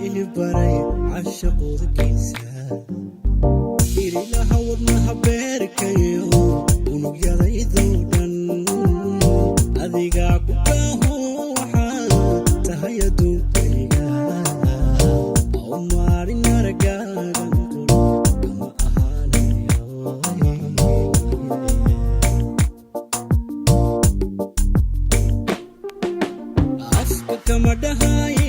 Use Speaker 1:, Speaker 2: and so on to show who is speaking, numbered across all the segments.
Speaker 1: ibaray cashaqoodkiisa irilaha wadnaha beerkayo unugyadaydoo dhan adigaa ku baaho waxaa tahay adduunkayga oo maalin aragaagan qor kama ahaanayo afka kama dhahaye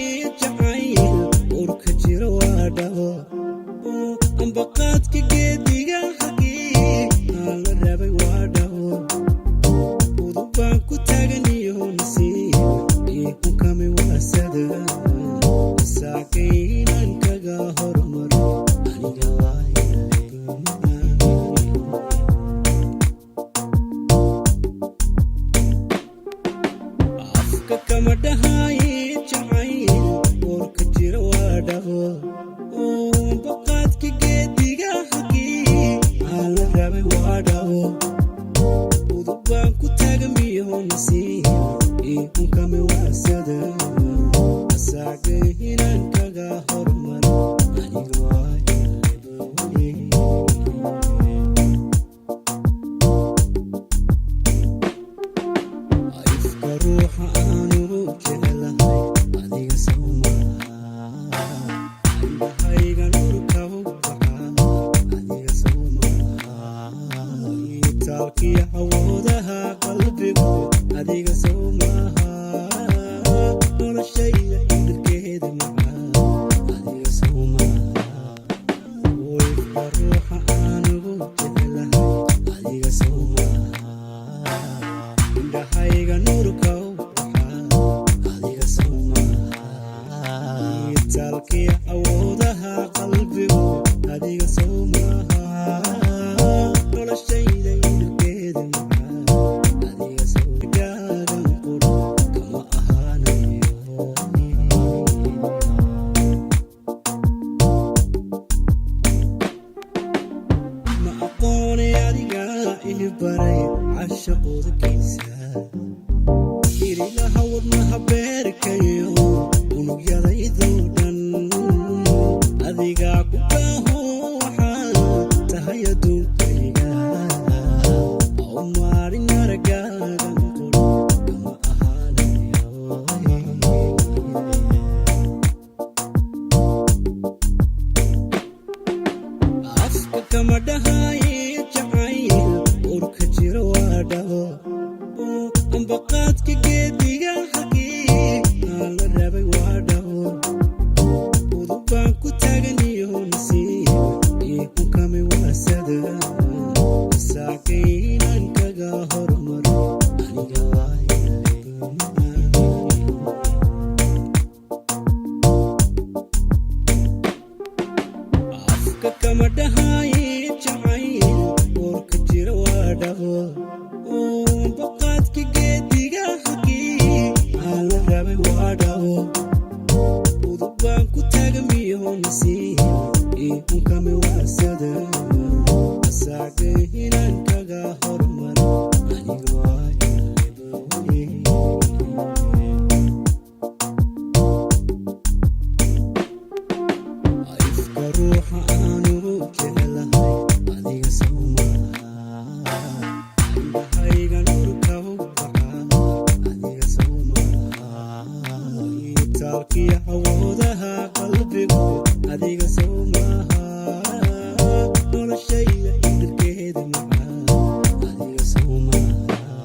Speaker 1: ambaqaadka geediga xagii aan la rabay waa dhawo udub baan ku taaganiyo nasiib ii unkami waasada saakaynan kaga hormaro aniga afka kama dhahaye jacayl warka jira waa dhawo ambaqaadka geediga xagii aan la rabay waa dhawo udub baan ku taagamiyo nasiib ii unkami waasada saakaynan kaga hormaro aniga ifka ruuxa aanu jecelahay adiga sawmaa talkiya awoodaha qalbigu adiga soo maaha noloshayda idirkeeda macaan adiga soo maaha wayfka ruuxa aanugu jecelahay adiga soo maaha indhahayga nuurka waxaa adiga soo maaha talkiya awoodaha qalbigu adiga soo maaha noloshayda ibaray cashaqoodkiisa irilaha wadnaha beerkayo unugyadaydoo dhan adigaa ku baaho waxaa tahay adduunkayga oo maalin aragaagan qor kama ahaanayo afka kama dhahaye ambaqaadka geediga xagii aan la rabay waa dhawo udub baan ku taaganiyo nasiib ii unkami waasada saakaynan kaga hormaro aniga afka kama dhahaye jacayl warka jira waa dhawo ambaqaadka geediga xagii aan la rabay waa dhawo udub baan ku taagamiyo nasiib ii unkami waasada saakaynan kaga hormaro aniga ifka ruuxa aanugu jecelahay adiga soo maaha talkiya awoodaha qalbigu adiga soo maaha noloshayda idirkeeda macaan adiga soo maaha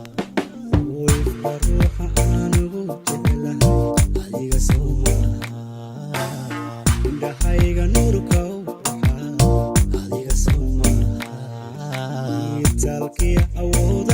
Speaker 1: wayfka ruuxa aanugu jecelahay adiga soo maaha indhahayga nuurka waxaa adiga soo maaha talkiya awooda